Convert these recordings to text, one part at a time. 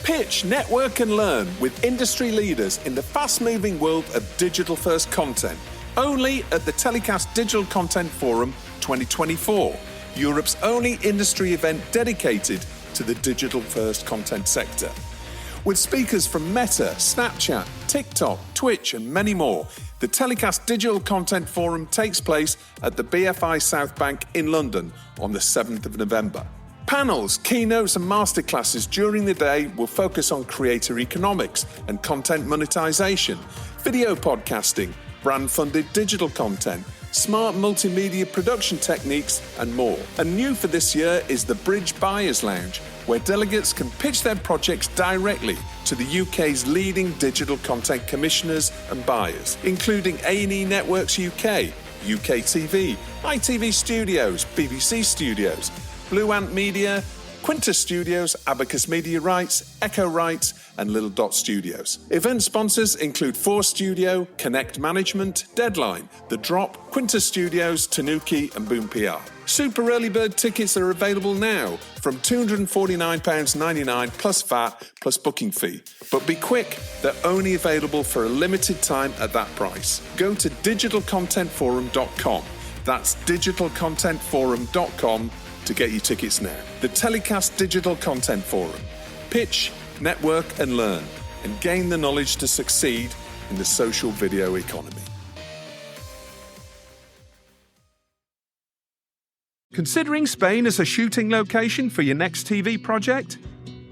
Pitch, network and learn with industry leaders in the fast-moving world of digital-first content. Only at the Telecast Digital Content Forum 2024, Europe's only industry event dedicated to the digital-first content sector. With speakers from Meta, Snapchat, TikTok, Twitch and many more, the Telecast Digital Content Forum takes place at the BFI South Bank in London on the 7th of November. Panels, keynotes and masterclasses during the day will focus on creator economics and content monetization, video podcasting, brand-funded digital content, smart multimedia production techniques and more. And new for this year is the Bridge Buyers Lounge, where delegates can pitch their projects directly to the UK's leading digital content commissioners and buyers, including A&E Networks UK, UK TV, ITV Studios, BBC Studios, Blue Ant Media, Quintus Studios, Abacus Media Rights, Echo Rights, and Little Dot Studios. Event sponsors include 4 Studio, Connect Management, Deadline, The Drop, Quintus Studios, Tanuki, and Boom PR. Super early bird tickets are available now from £249.99 plus VAT plus booking fee. But be quick, they're only available for a limited time at that price. Go to digitalcontentforum.com. That's digitalcontentforum.com to get your tickets now. The Telecast Digital Content Forum. Pitch, network and learn, and gain the knowledge to succeed in the social video economy. Considering Spain as a shooting location for your next TV project?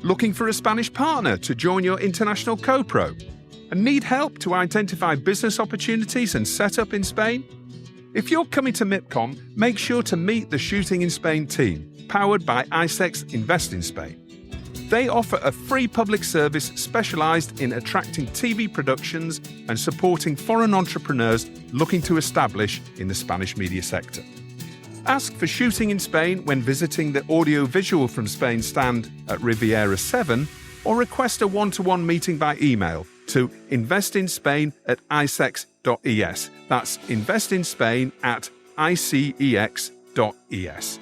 Looking for a Spanish partner to join your international co-pro? And need help to identify business opportunities and set up in Spain? If you're coming to MIPCOM, make sure to meet the Shooting in Spain team, powered by ISEX Invest in Spain. They offer a free public service specialised in attracting TV productions and supporting foreign entrepreneurs looking to establish in the Spanish media sector. Ask for Shooting in Spain when visiting the Audio-Visual from Spain stand at Riviera 7 or request a one-to-one meeting by email to investinspain@isex.es. That's investinspain@icex.es.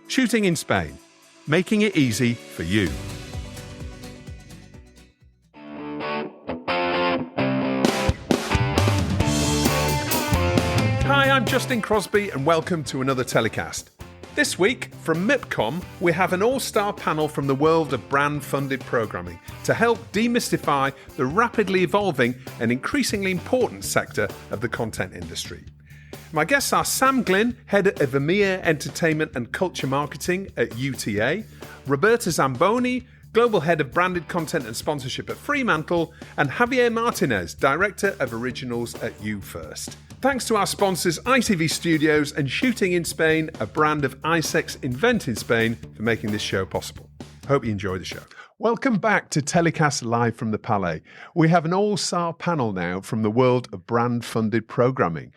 Shooting in Spain, making it easy for you. Hi, I'm Justin Crosby and welcome to another Telecast. This week, from MIPCOM, we have an all-star panel from the world of brand-funded programming to help demystify the rapidly evolving and increasingly important sector of the content industry. My guests are Sam Glynn, Head of EMEA Entertainment and Culture Marketing at UTA, Roberta Zamboni, Global Head of Branded Content and Sponsorship at Fremantle, and Javier Martinez, Director of Originals at YouFirst. Thanks to our sponsors ITV Studios and Shooting in Spain, a brand of ISEX Invent in Spain, for making this show possible. Hope you enjoy the show. Welcome back to Telecast Live from the Palais. We have an all-star panel now from the world of brand-funded programming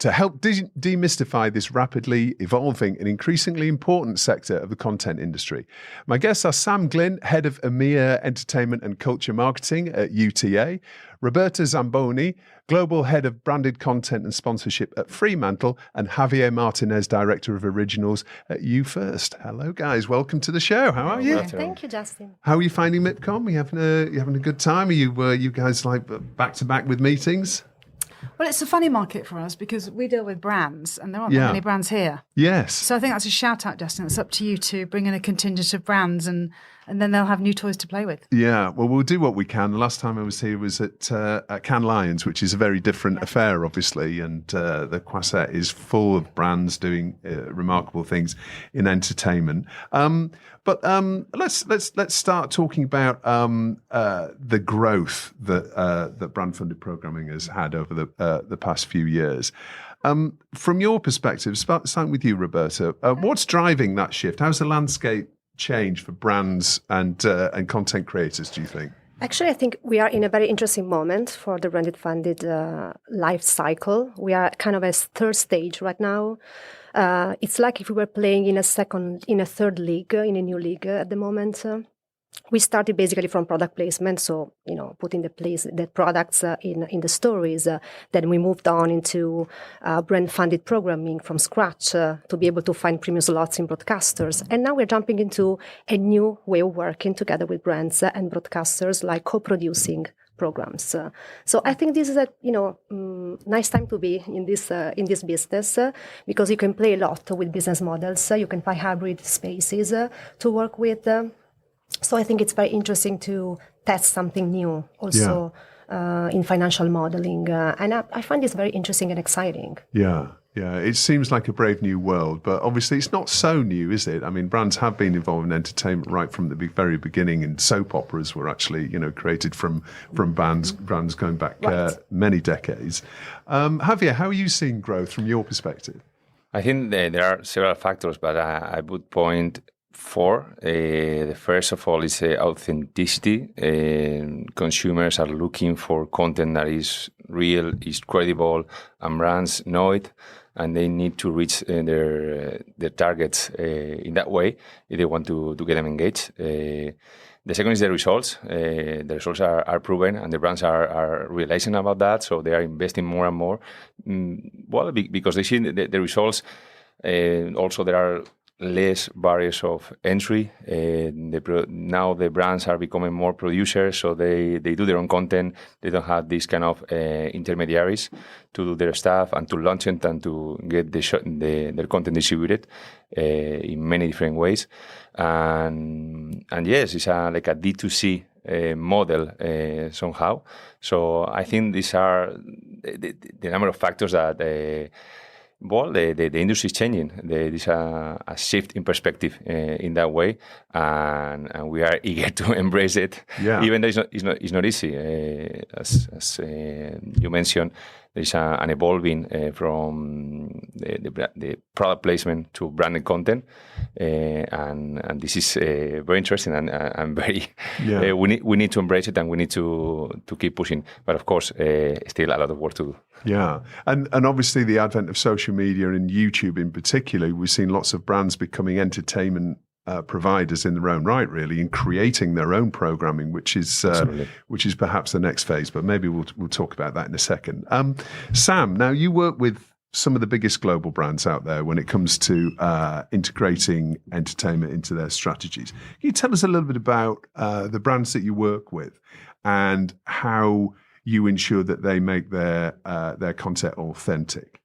to help demystify this rapidly evolving and increasingly important sector of the content industry. My guests are Sam Glynn, Head of EMEA Entertainment and Culture Marketing at UTA, Roberta Zamboni, Global Head of Branded Content and Sponsorship at Fremantle, and Javier Martinez, Director of Originals at YouFirst. Hello, guys. Welcome to the show. How are you? Thank you, Justin. How are you finding MIPCOM? You having a good time? Are you guys like back to back with meetings? Well, it's a funny market for us because we deal with brands and there aren't that many brands here. Yes. So I think that's a shout out, Justin. It's up to you to bring in a contingent of brands and then they'll have new toys to play with. Yeah, well, we'll do what we can. The last time I was here was at Cannes Lions, which is a very different affair, obviously, and the Croisette is full of brands doing remarkable things in entertainment. But let's start talking about the growth that brand-funded programming has had over the past few years. From your perspective, starting with you, Roberta, what's driving that shift? How's the landscape change for brands and content creators, do you think? Actually, I think we are in a very interesting moment for the branded funded life cycle. We are kind of a third stage right now. It's like if we were playing in a third league, in a new league at the moment. we started basically from product placement, so putting the products in the stories. Then we moved on into brand-funded programming from scratch to be able to find premium slots in broadcasters. And now we're jumping into a new way of working together with brands and broadcasters, like co-producing programs. So I think this is a nice time to be in this business because you can play a lot with business models. You can find hybrid spaces to work with. So I think it's very interesting to test something new also in financial modeling. And I find this very interesting and exciting. Yeah. It seems like a brave new world, but obviously it's not so new, is it? I mean, brands have been involved in entertainment right from the very beginning, and soap operas were actually, created from brands going back many decades. Javier, how are you seeing growth from your perspective? I think there are several factors, but I would point four. The first of all is authenticity. Consumers are looking for content that is real, is credible, and brands know it, and they need to reach their targets in that way if they want to get them engaged. The second is the results. The results are proven, and the brands are realizing about that, so they are investing more and more. Because they see the results. Also, there are less barriers of entry. Now the brands are becoming more producers, so they do their own content. They don't have these kind of intermediaries to do their stuff and to launch it and to get their content distributed in many different ways. And yes, it's like a D2C model somehow. So I think these are the number of factors that the industry is changing. There is a shift in perspective in that way, and we are eager to embrace it. Yeah. Even though it's not easy, as you mentioned. There is an evolving from the product placement to branded content, and this is very interesting and very. Yeah. We need to embrace it, and we need to keep pushing. But of course, still a lot of work to do. Yeah, and obviously the advent of social media and YouTube in particular, we've seen lots of brands becoming entertainment providers in their own right, really, and creating their own programming, which is perhaps the next phase. But maybe we'll talk about that in a second. Sam, now you work with some of the biggest global brands out there when it comes to integrating entertainment into their strategies. Can you tell us a little bit about the brands that you work with and how you ensure that they make their content authentic?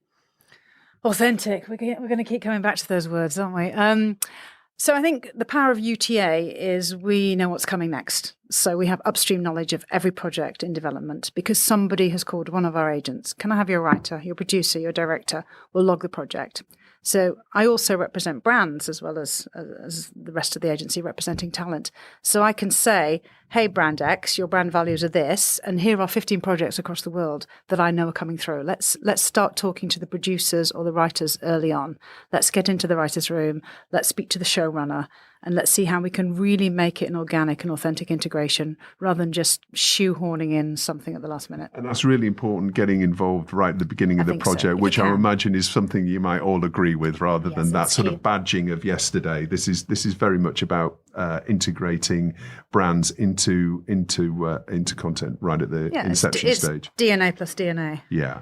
Authentic. We're going to keep coming back to those words, aren't we? So I think the power of UTA is we know what's coming next. So we have upstream knowledge of every project in development because somebody has called one of our agents. Can I have your writer, your producer, your director? We'll log the project. So I also represent brands as well as the rest of the agency representing talent. So I can say, hey, brand X, your brand values are this, and here are 15 projects across the world that I know are coming through. Let's start talking to the producers or the writers early on. Let's get into the writer's room. Let's speak to the showrunner. And let's see how we can really make it an organic and authentic integration rather than just shoehorning in something at the last minute. And that's really important, getting involved right at the beginning of the project, which I imagine is something you might all agree with, rather than that sort of badging of yesterday. This is very much about integrating brands into content right at the inception stage. DNA plus DNA. Yeah.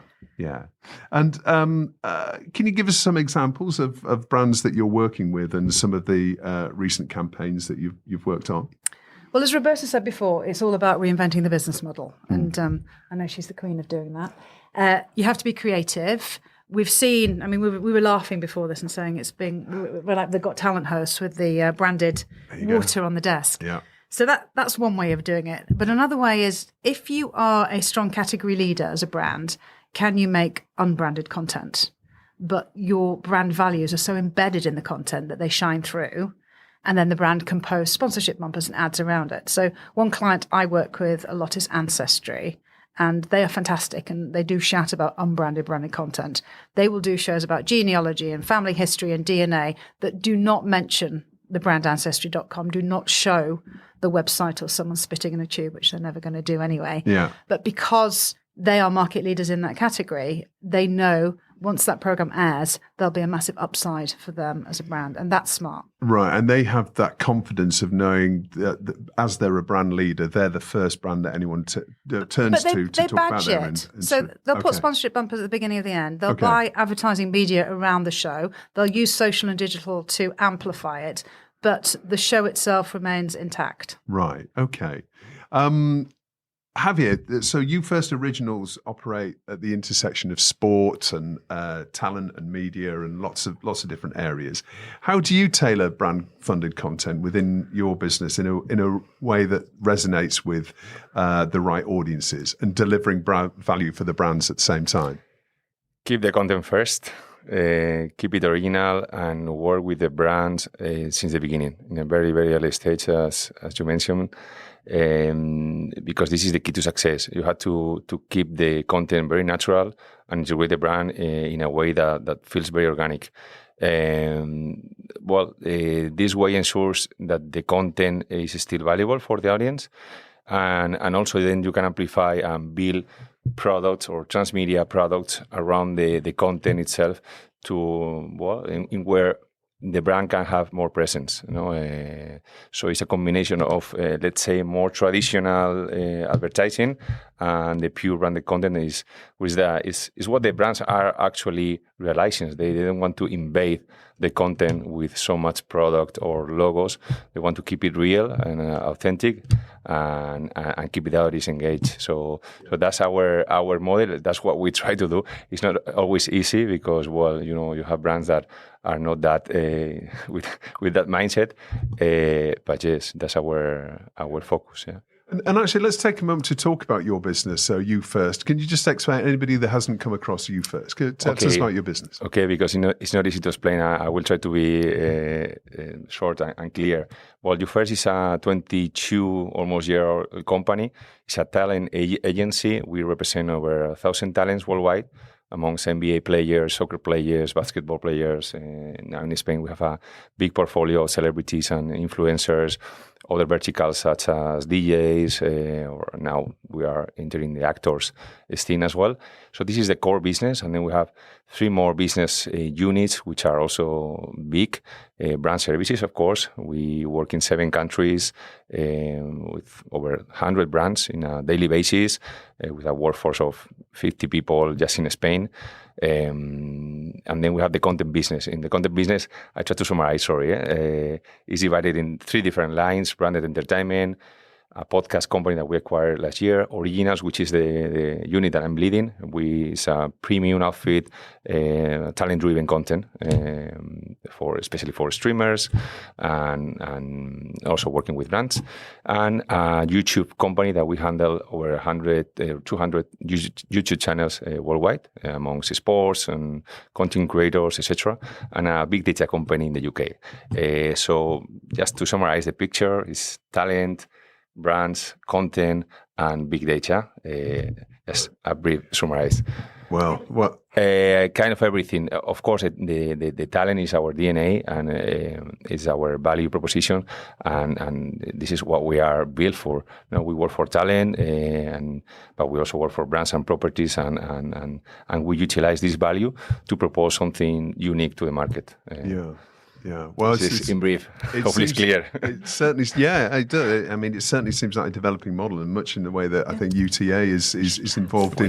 And can you give us some examples of brands that you're working with and some of the recent campaigns that you've worked on? Well, as Roberta said before, it's all about reinventing the business model. And I know she's the queen of doing that. You have to be creative. We've seen, I mean, we were laughing before this and saying we're like the Got Talent hosts with the branded water on the desk. Yeah. So that's one way of doing it. But another way is if you are a strong category leader as a brand, can you make unbranded content? But your brand values are so embedded in the content that they shine through. And then the brand can post sponsorship bumpers and ads around it. So one client I work with a lot is Ancestry. And they are fantastic, and they do shout about branded content. They will do shows about genealogy and family history and DNA that do not mention the brand Ancestry.com, do not show the website or someone spitting in a tube, which they're never going to do anyway. Yeah. But because they are market leaders in that category, they know once that program airs, there'll be a massive upside for them as a brand, and that's smart. Right, and they have that confidence of knowing that as they're a brand leader, they're the first brand that anyone turns to talk about them. So they'll put sponsorship bumpers at the beginning of the end. They'll buy advertising media around the show. They'll use social and digital to amplify it, but the show itself remains intact. Right, okay. Javier, so You First Originals operate at the intersection of sport and talent and media and lots of different areas. How do you tailor brand-funded content within your business in a way that resonates with the right audiences and delivering value for the brands at the same time? Keep the content first. Keep it original and work with the brands since the beginning in a very, very early stage, as you mentioned. Because this is the key to success. You have to keep the content very natural and integrate the brand in a way that feels very organic. This way ensures that the content is still valuable for the audience, and also then you can amplify and build products or transmedia products around the content itself in where the brand can have more presence, so it's a combination of, let's say, more traditional advertising and the pure branded content is what the brands are actually realizing. They don't want to invade the content with so much product or logos. They want to keep it real and authentic and keep the audience engaged. So that's our model. That's what we try to do. It's not always easy because, you have brands that are not that with that mindset. But yes, that's our focus. Yeah. And actually, let's take a moment to talk about your business. So, You First. Can you just explain, anybody that hasn't come across You First, tell us about your business? Okay, because it's not easy to explain. I will try to be short and clear. Well, You First is a 22 almost year-old company. It's a talent agency. We represent over 1,000 talents worldwide, amongst NBA players, soccer players, basketball players. Now in Spain, we have a big portfolio of celebrities and influencers, other verticals such as DJs, or now we are entering the actors scene as well. So this is the core business. And then we have 3 more business units, which are also big. Brand services, of course. We work in 7 countries with over 100 brands in a daily basis, with a workforce of 50 people just in Spain. And then we have the content business. In the content business, I try to summarize, it's divided in 3 different lines: branded entertainment, a podcast company that we acquired last year, Originals, which is the unit that I'm leading. It's a premium outfit, talent-driven content, especially for streamers, and also working with brands. And a YouTube company that we handle over 200 YouTube channels worldwide, amongst sports and content creators, etc. And a big data company in the UK. So just to summarize the picture, is talent, brands, content, and big data. Just a brief summarize. Well, kind of everything. Of course, the talent is our DNA and is our value proposition, and this is what we are built for. We work for talent, but we also work for brands and properties, and we utilize this value to propose something unique to the market. Yeah. Well, it's in brief. Hopefully, it's clear. It certainly, it does. I mean, it certainly seems like a developing model, and much in the way that I think UTA is involved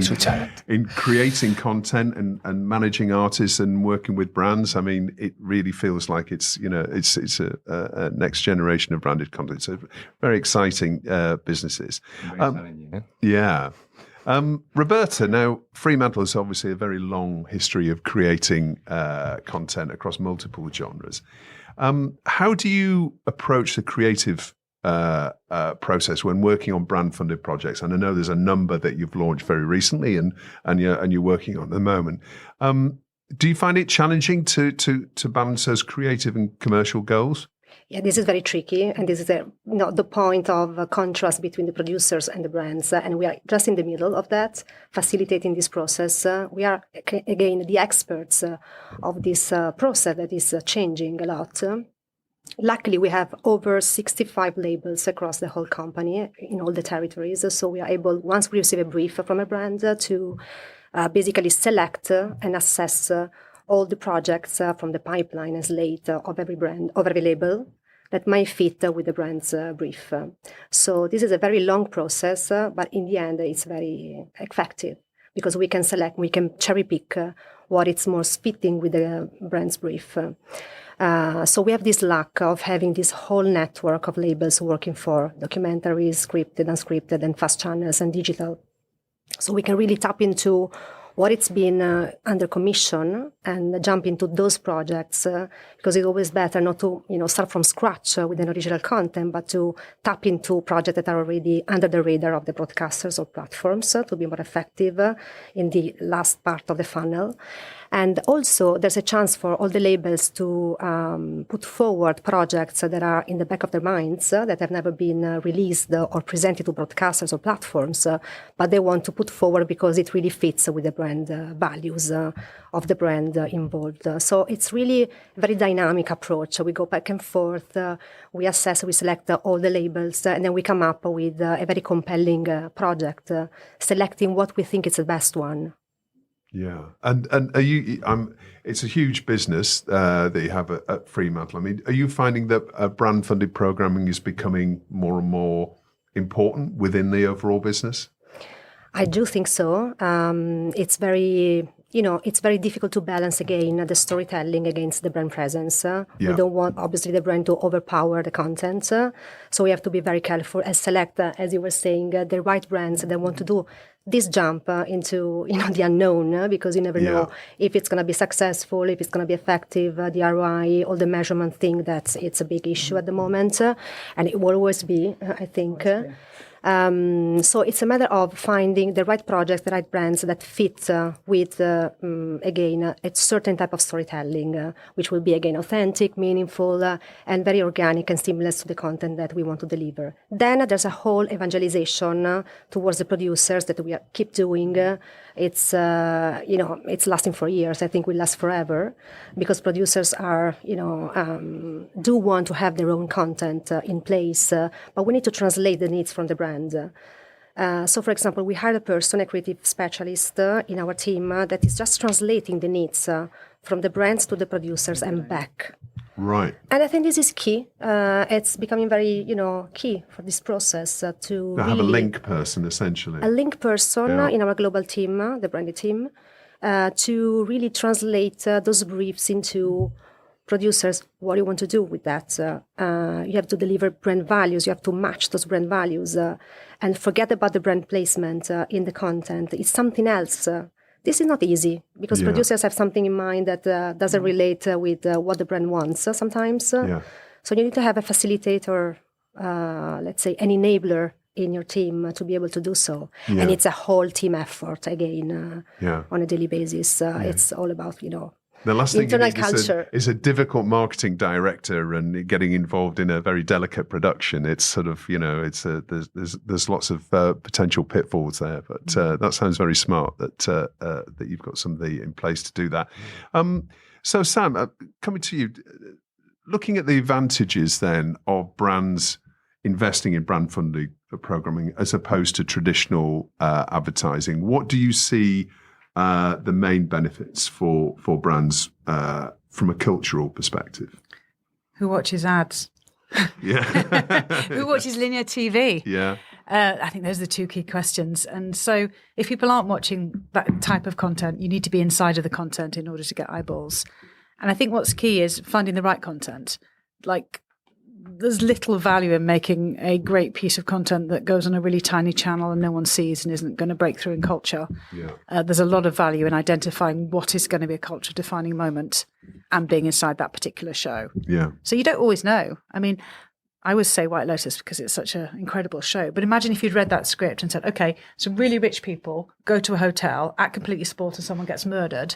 in creating content and managing artists and working with brands. I mean, it really feels like it's a next generation of branded content. So very exciting businesses. Very challenging. Yeah. Roberta, now Fremantle has obviously a very long history of creating content across multiple genres. How do you approach the creative process when working on brand-funded projects? And I know there's a number that you've launched very recently, and you're working on at the moment. Do you find it challenging to balance those creative and commercial goals? Yeah, this is very tricky, and this is the point of contrast between the producers and the brands, and we are just in the middle of that, facilitating this process. We are, again, the experts of this process that is changing a lot. Luckily, we have over 65 labels across the whole company in all the territories, so we are able, once we receive a brief from a brand, to basically select and assess all the projects from the pipeline and slate of every brand, of every label that might fit with the brand's brief. So this is a very long process, but in the end, it's very effective because we can select, we can cherry pick what is most fitting with the brand's brief. So we have this luck of having this whole network of labels working for documentaries, scripted, unscripted, and fast channels and digital. So we can really tap into what it's been under commission and jump into those projects because it's always better not to start from scratch with an original content, but to tap into projects that are already under the radar of the broadcasters or platforms to be more effective in the last part of the funnel. And also, there's a chance for all the labels to put forward projects that are in the back of their minds that have never been released or presented to broadcasters or platforms, but they want to put forward because it really fits with the brand values of the brand involved. So it's really a very dynamic approach. We go back and forth, we assess, we select all the labels, and then we come up with a very compelling project, selecting what we think is the best one. Yeah, and are you? It's a huge business that you have at Fremantle. I mean, are you finding that brand-funded programming is becoming more and more important within the overall business? I do think so. It's very, it's very difficult to balance again the storytelling against the brand presence. We don't want, obviously, the brand to overpower the content. So we have to be very careful and select, as you were saying, the right brands that want to do this jump into the unknown, because you never know if it's going to be successful, if it's going to be effective, the ROI, all the measurement thing, that it's a big issue at the moment, and it will always be, I think. So it's a matter of finding the right projects, the right brands that fit with, again, a certain type of storytelling, which will be, again, authentic, meaningful, and very organic and seamless to the content that we want to deliver. Then there's a whole evangelization towards the producers that we keep doing. It's, it's lasting for years. I think will last forever because producers are, do want to have their own content in place, but we need to translate the needs from the brand. So, for example, we hired a creative specialist in our team that is just translating the needs from the brands to the producers and back. Right. And I think this is key. It's becoming very, key for this process to have a link person, essentially. A link person in our global team, the branded team, to really translate those briefs into producers. What do you want to do with that? You have to deliver brand values. You have to match those brand values and forget about the brand placement in the content. It's something else. This is not easy because producers have something in mind that doesn't relate with what the brand wants sometimes. So you need to have a facilitator, let's say an enabler in your team to be able to do so. And it's a whole team effort, again, on a daily basis. It's all about, the last thing internal you need culture is a difficult marketing director and getting involved in a very delicate production. It's sort of, there's lots of potential pitfalls there. But that sounds very smart that you've got somebody in place to do that. So Sam, coming to you, looking at the advantages then of brands investing in brand funding for programming as opposed to traditional advertising, what do you see the main benefits for brands from a cultural perspective? Who watches ads? Yeah. Who watches linear TV? Yeah. I think those are the two key questions. And so if people aren't watching that type of content, you need to be inside of the content in order to get eyeballs. And I think what's key is finding the right content. Like, there's little value in making a great piece of content that goes on a really tiny channel and no one sees and isn't going to break through in culture. Yeah. There's a lot of value in identifying what is going to be a culture-defining moment and being inside that particular show. Yeah. So you don't always know. I mean, I always say White Lotus because it's such an incredible show. But imagine if you'd read that script and said, okay, some really rich people go to a hotel, act completely sport, and someone gets murdered.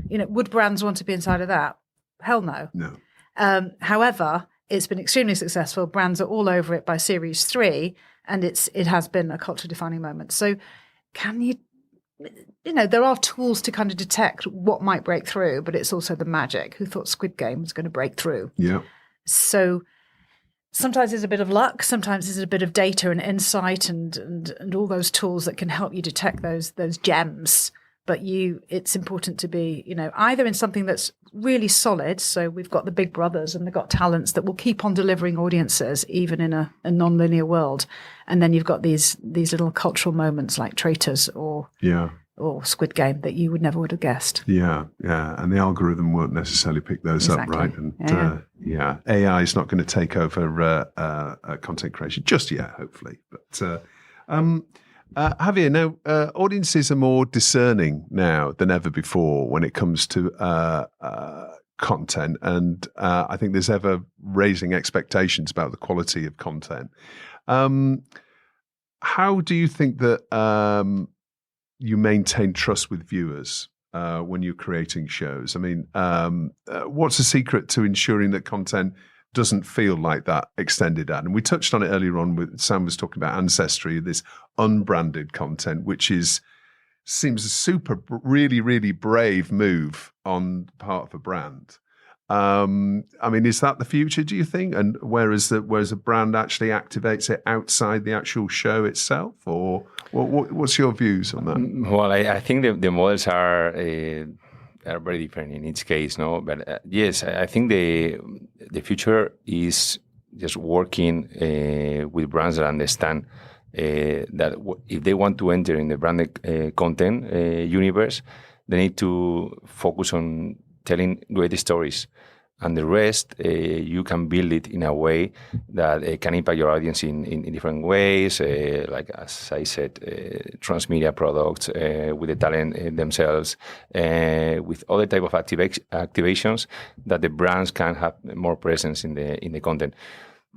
Would brands want to be inside of that? Hell no. No. However, it's been extremely successful. Brands are all over it by series 3, and it has been a culture-defining moment. So can you, there are tools to kind of detect what might break through, but it's also the magic. Who thought Squid Game was going to break through? Yeah. So sometimes there's a bit of luck, sometimes there's a bit of data and insight and all those tools that can help you detect those gems. but it's important to be, either in something that's really solid. So we've got the big brothers and they've got talents that will keep on delivering audiences, even in a non-linear world. And then you've got these little cultural moments like Traitors or Squid Game that you would have guessed. Yeah. And the algorithm won't necessarily pick those up, right? And AI is not going to take over content creation just yet, hopefully. But Javier, now audiences are more discerning now than ever before when it comes to content, and I think there's ever raising expectations about the quality of content. How do you think that you maintain trust with viewers when you're creating shows? I mean, what's the secret to ensuring that content doesn't feel like that extended ad? And we touched on it earlier on with Sam was talking about Ancestry, this unbranded content, which seems a really, really brave move on the part of a brand. I mean, is that the future, do you think? And whereas a brand actually activates it outside the actual show itself, or what's your views on that? Well, I think the models are very different in each case, no? But yes, I think the future is just working with brands that understand that if they want to enter in the branded content universe, they need to focus on telling great stories. And the rest, you can build it in a way that can impact your audience in different ways, like, as I said, transmedia products, with the talent themselves, with other type of activations that the brands can have more presence in the content.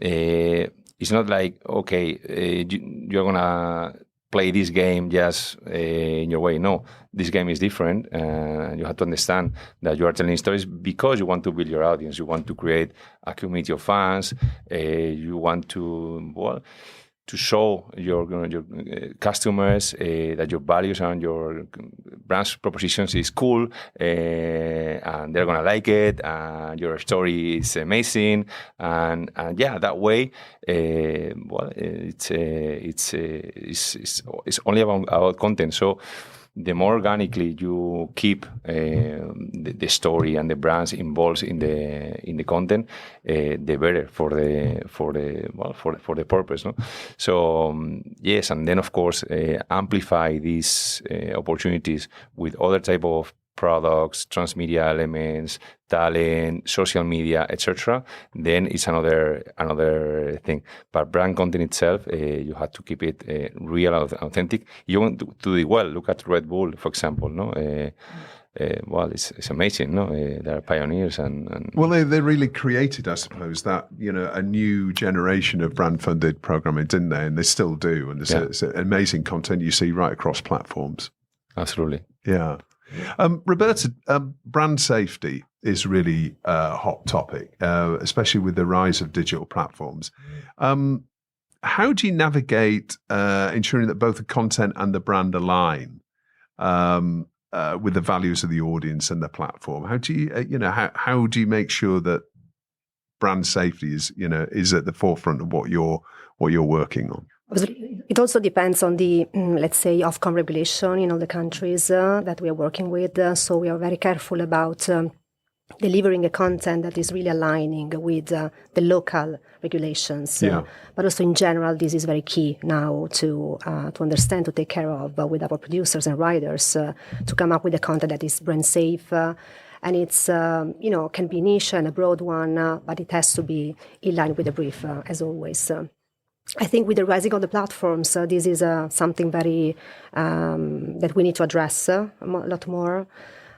It's not like, okay, you're going to play this game just in your way. No, this game is different. You have to understand that you are telling stories because you want to build your audience. You want to create a community of fans. You want to show your customers that your values and your brand's propositions is cool, and they're gonna like it. And your story is amazing, and that way, it's only about content. So the more organically you keep the story and the brands involved in the content, the better for the purpose. No? So yes, and then of course amplify these opportunities with other type of products, transmedia elements, talent, social media, etc. Then it's another thing. But brand content itself, you have to keep it real and authentic. You want to do it well. Look at Red Bull, for example. No, it's amazing. No, they're pioneers and well, they really created, I suppose, that a new generation of brand funded programming, didn't they? And they still do. And there's amazing content you see right across platforms. Absolutely. Yeah. Roberta, brand safety is really a hot topic, especially with the rise of digital platforms. How do you navigate ensuring that both the content and the brand align with the values of the audience and the platform? How do you, how do you make sure that brand safety is at the forefront of what you're working on? It also depends on the, let's say, Ofcom regulation in all the countries that we are working with. So we are very careful about delivering a content that is really aligning with the local regulations. But also in general, this is very key now to understand, to take care of with our producers and writers, to come up with a content that is brand safe. And it's, can be niche and a broad one, but it has to be in line with the brief, as always. I think with the rising of the platforms, this is something very that we need to address a lot more.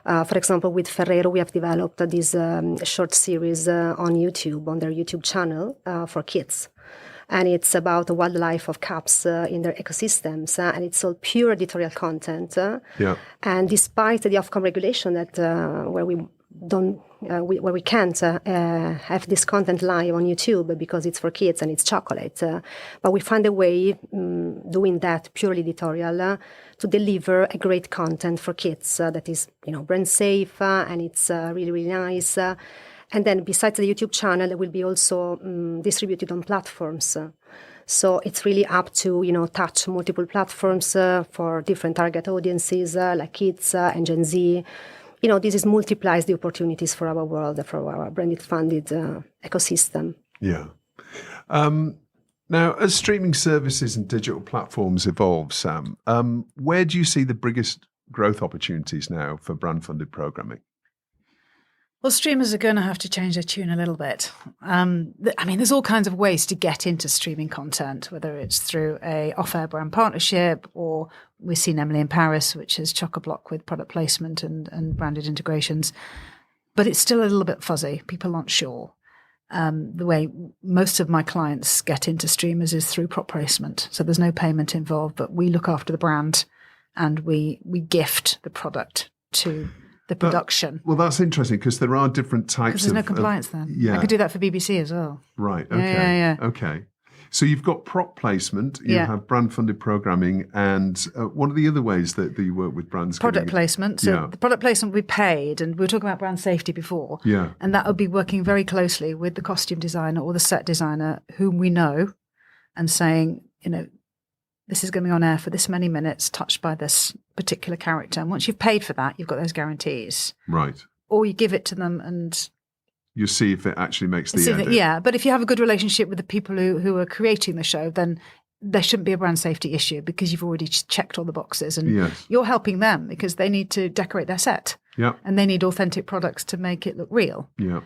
For example, with Ferrero, we have developed this short series on YouTube, on their YouTube channel for kids. And it's about the wildlife of caps in their ecosystems. And it's all pure editorial content. And despite the Ofcom regulation that where we don't, where we can't have this content live on YouTube because it's for kids and it's chocolate. But we find a way, doing that purely editorial, to deliver a great content for kids that is, brand safe and it's really, really nice. And then besides the YouTube channel, it will be also distributed on platforms. So it's really up to, touch multiple platforms for different target audiences like kids and Gen Z. This multiplies the opportunities for our world, for our branded funded ecosystem. Yeah. Now, as streaming services and digital platforms evolve, Sam, where do you see the biggest growth opportunities now for brand-funded programming? Well, streamers are going to have to change their tune a little bit. There's all kinds of ways to get into streaming content, whether it's through a off-air brand partnership, or we've seen Emily in Paris, which is chock-a-block with product placement and branded integrations. But it's still a little bit fuzzy. People aren't sure. The way most of my clients get into streamers is through prop placement. So there's no payment involved, but we look after the brand and we gift the product to the production. Well, that's interesting because there are different types because there's no compliance then. Yeah. I could do that for BBC as well. Right. Okay. Yeah. Okay. So you've got prop placement, you Yeah. have brand-funded programming, and what are the other ways that you work with brands? Product placement. So Yeah. the product placement we paid, and we were talking about brand safety before. Yeah. And that would be working very closely with the costume designer or the set designer whom we know and saying, this is going to be on air for this many minutes, touched by this particular character. And once you've paid for that, you've got those guarantees. Right. Or you give it to them and... You see if it actually makes the edit. Yeah, but if you have a good relationship with the people who are creating the show, then there shouldn't be a brand safety issue because you've already checked all the boxes and Yes. you're helping them because they need to decorate their set Yeah. and they need authentic products to make it look real. Yeah.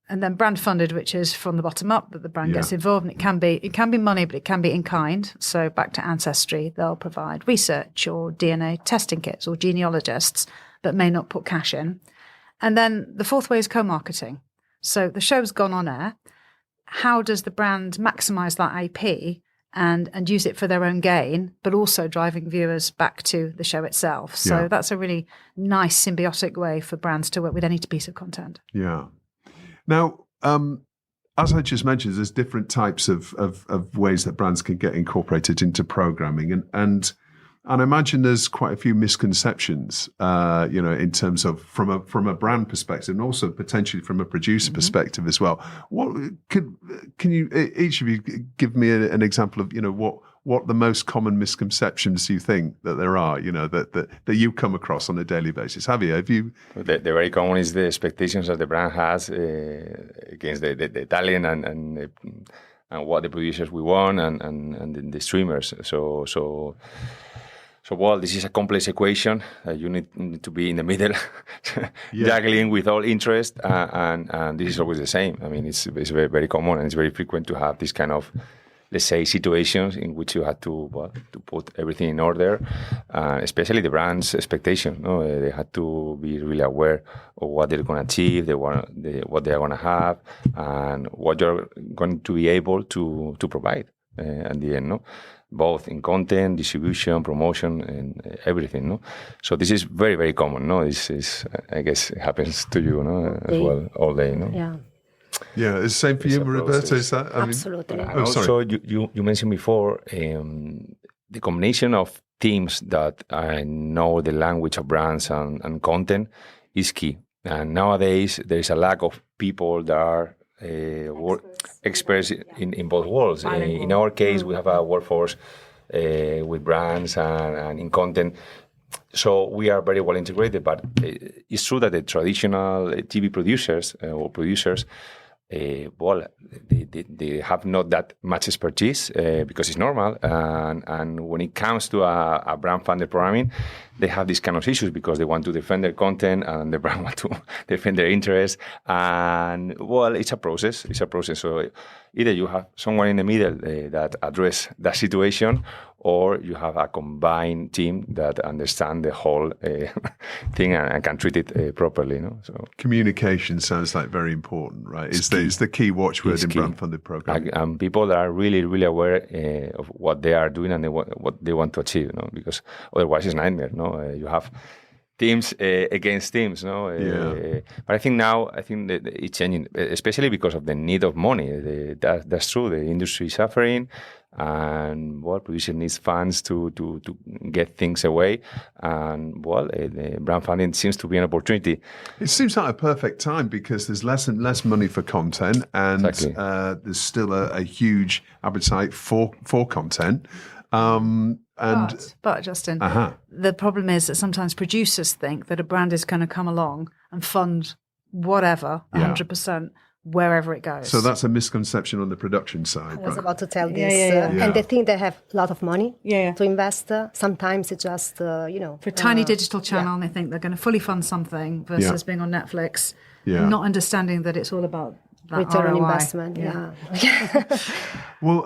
And then brand funded, which is from the bottom up that the brand Yeah. gets involved, and it can be money, but it can be in kind. So back to Ancestry, they'll provide research or DNA testing kits or genealogists, but may not put cash in. And then the fourth way is co-marketing. So the show's gone on air. How does the brand maximize that IP and use it for their own gain, but also driving viewers back to the show itself? So Yeah. that's a really nice symbiotic way for brands to work with any piece of content. Yeah. Now, as I just mentioned, there's different types of ways that brands can get incorporated into programming, and I imagine there's quite a few misconceptions, in terms of from a brand perspective, and also potentially from a producer perspective as well. What can you each of you give me an example of what the most common misconceptions you think that there are, that you come across on a daily basis? Have you? The very common is the expectations that the brand has against the talent and what the producers we want and the streamers. So well, this is a complex equation. You need to be in the middle, juggling with all interest, and this is always the same. I mean, it's very, very common, and it's very frequent to have this kind of, let's say, situations in which you have to put everything in order, especially the brand's expectation. They had to be really aware of what they're going to achieve, what they are going to have, and what you're going to be able to provide at the end. Both in content, distribution, promotion, and everything. So this is very, very common. This is, I guess, it happens to you, as well, all day. Yeah. Yeah, it's the same for you, Roberto. Is that? Absolutely. Also, you mentioned before the combination of teams that know the language of brands and content is key. And nowadays, there is a lack of people that are experts in both worlds. In our case, we have a workforce with brands and in content. So we are very well integrated, but it's true that the traditional TV producers or producers, they have not that much expertise because it's normal. And when it comes to a brand-funded programming, they have these kind of issues because they want to defend their content and the brand want to defend their interests. And, well, it's a process. So either you have someone in the middle that address that situation, or you have a combined team that understand the whole thing and can treat it properly. So communication sounds like very important, right? It's the key watchword in brand-funded programming. And people that are really, really aware of what they are doing and what they want to achieve, because otherwise it's a nightmare. You have teams against teams, no? But I think now, that it's changing, especially because of the need of money. That's true. The industry is suffering, and producer needs funds to get things away. And the brand funding seems to be an opportunity. It seems like a perfect time because there's less and less money for content, and there's still a huge appetite for content. But Justin, the problem is that sometimes producers think that a brand is going to come along and fund whatever 100% wherever it goes. So that's a misconception on the production side. I was about to tell this. Yeah. And they think they have a lot of money Yeah. to invest. Sometimes it's just, For a tiny digital channel, they think they're going to fully fund something versus being on Netflix, and not understanding that it's all about that return on ROI. investment. Well,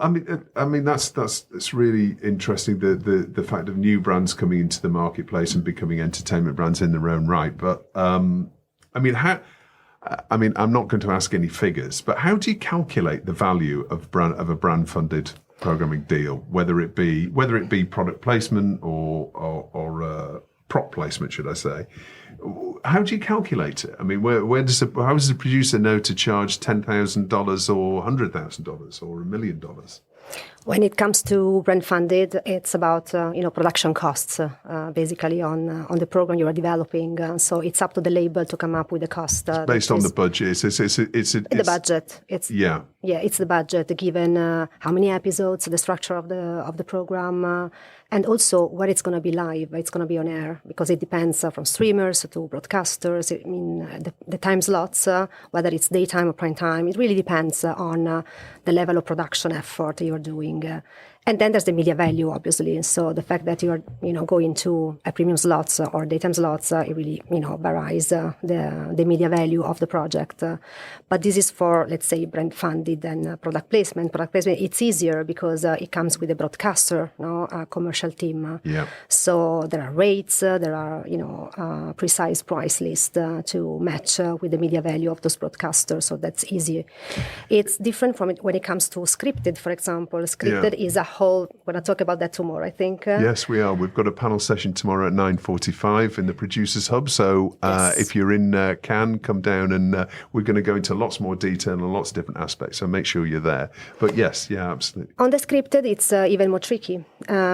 I mean that's really interesting. The fact of new brands coming into the marketplace and becoming entertainment brands in their own right. But I'm not going to ask any figures, but how do you calculate the value of a brand funded programming deal, whether it be product placement or prop placement, should I say? How do you calculate it? I mean, how does a producer know to charge $10,000 or $100,000 or $1 million? When it comes to brand funded, it's about production costs basically on the program you are developing. So it's up to the label to come up with the cost. Based on the budget, it's the budget. It's the budget given how many episodes, the structure of the program, and also where it's going to be live. It's going to be on air because it depends from streamers to broadcasters. I mean, the time slots, whether it's daytime or prime time, it really depends on the level of production effort you're doing. And then there's the media value, obviously. So the fact that you're, going to a premium slots or daytime slots, it really, varies the media value of the project. But this is for, let's say, brand funded and product placement. Product placement, it's easier because it comes with a broadcaster, a commercial team. So there are rates, there are, precise price list to match with the media value of those broadcasters. So that's easy. It's different from it when it comes to scripted, for example. Scripted is a whole, we're going to talk about that tomorrow, I think. Yes, we are. We've got a panel session tomorrow at 9:45 in the Producers Hub. So if you're in Cannes, come down and we're going to go into lots more detail and lots of different aspects. So make sure you're there. But yes, absolutely. On the scripted, it's even more tricky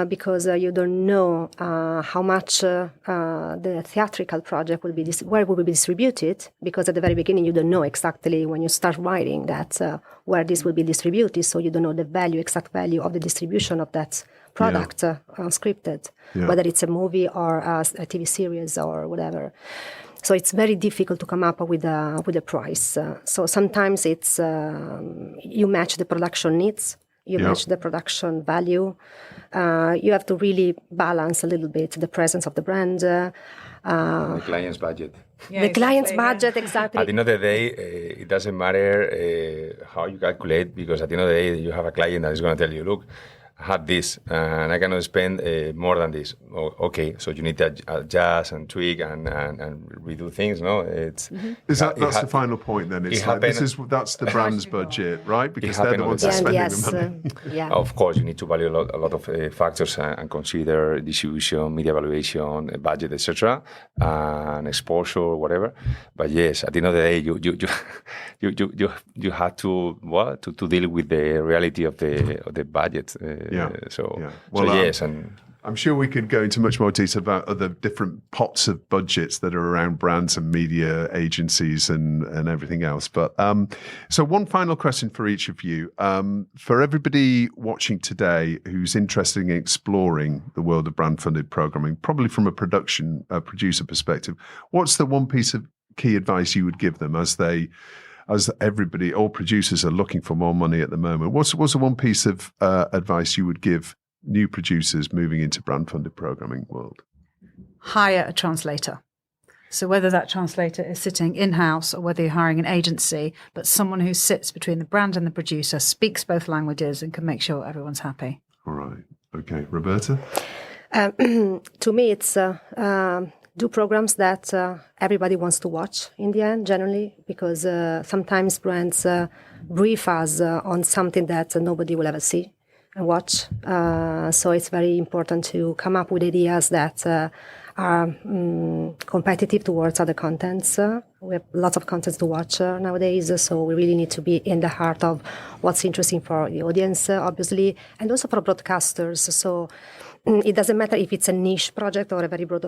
because you don't know how much the theatrical project will be, where it will be distributed, because at the very beginning you don't know exactly when you start writing that where this will be distributed, so you don't know the exact value of the distribution of that product unscripted, whether it's a movie or a TV series or whatever. So it's very difficult to come up with a price. So sometimes it's you match the production needs, you match the production value. You have to really balance a little bit the presence of the brand. The client's budget. The client's budget, exactly. At the end of the day, it doesn't matter how you calculate, because at the end of the day, you have a client that is going to tell you, look, I have this, and I cannot spend more than this. Okay, so you need to adjust and tweak and redo things. No, it's that's the final point. Then it's like, that's the brand's budget, right? Because they're the ones that are spending the money. Of course, you need to value a lot of factors and consider distribution, media valuation, budget, etc., and exposure, whatever. But yes, at the end of the day, you have to deal with the reality of the budget. Yes, and I'm sure we could go into much more detail about other different pots of budgets that are around brands and media agencies and everything else. But so one final question for each of you. For everybody watching today who's interested in exploring the world of brand-funded programming, probably from a producer perspective, what's the one piece of key advice you would give them as everybody, all producers are looking for more money at the moment? What's the one piece of advice you would give new producers moving into brand-funded programming world? Hire a translator. So whether that translator is sitting in-house or whether you're hiring an agency, but someone who sits between the brand and the producer, speaks both languages and can make sure everyone's happy. All right. Okay. Roberta? To me, it's do programs that everybody wants to watch in the end, generally, because sometimes brands brief us on something that nobody will ever see. watch. So it's very important to come up with ideas that are competitive towards other contents. We have lots of contents to watch nowadays, so we really need to be in the heart of what's interesting for the audience, obviously, and also for broadcasters. So it doesn't matter if it's a niche project or a very broad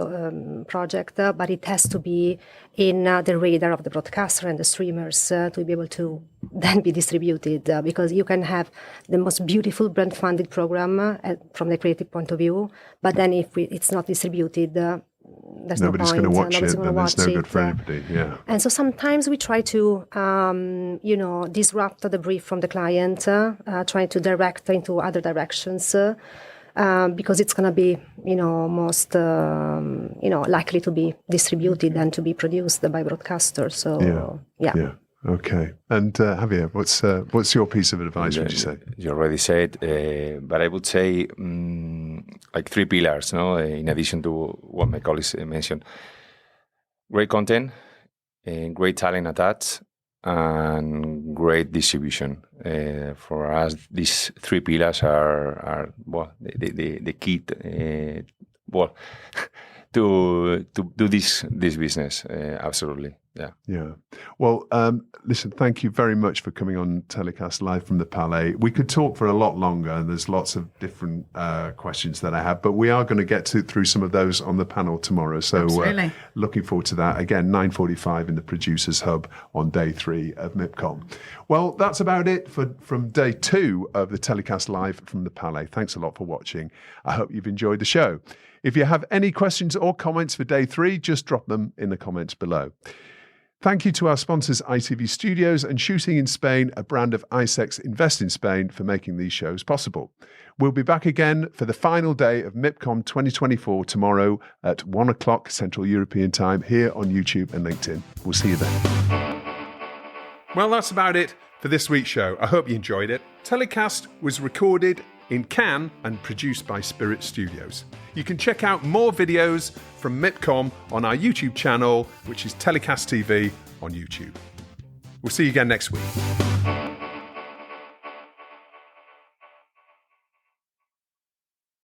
project, but it has to be in the radar of the broadcaster and the streamers to be able to then be distributed, because you can have the most beautiful brand-funded program from the creative point of view, but then if it's not distributed, there's Nobody's no point. going to watch Nobody's it, gonna and it's watch no good it. for anybody. Yeah. And so sometimes we try to, disrupt the brief from the client, try to direct into other directions, because it's going to be, most, likely to be distributed and to be produced by broadcasters. So, yeah. Okay. And Javier, what's your piece of advice, would you say? You already said, but I would say like 3 pillars, no? In addition to what my colleagues mentioned. Great content, great talent attached, and great distribution. For us, these 3 pillars are the key to do this business. Absolutely. Yeah. Yeah. Well, listen, thank you very much for coming on Telecast live from the Palais. We could talk for a lot longer, and there's lots of different questions that I have, but we are going to get through some of those on the panel tomorrow. So looking forward to that. Again, 9:45 in the Producers Hub on day 3 of MIPCOM. Well, that's about it from day 2 of the Telecast live from the Palais. Thanks a lot for watching. I hope you've enjoyed the show. If you have any questions or comments for day 3, just drop them in the comments below. Thank you to our sponsors, ITV Studios and Shooting in Spain, a brand of iSex Invest in Spain, for making these shows possible. We'll be back again for the final day of MIPCOM 2024 tomorrow at 1 o'clock Central European Time here on YouTube and LinkedIn. We'll see you then. Well, that's about it for this week's show. I hope you enjoyed it. Telecast was recorded in Cannes and produced by Spirit Studios. You can check out more videos from MIPCOM on our YouTube channel, which is Telecast TV on YouTube. We'll see you again next week.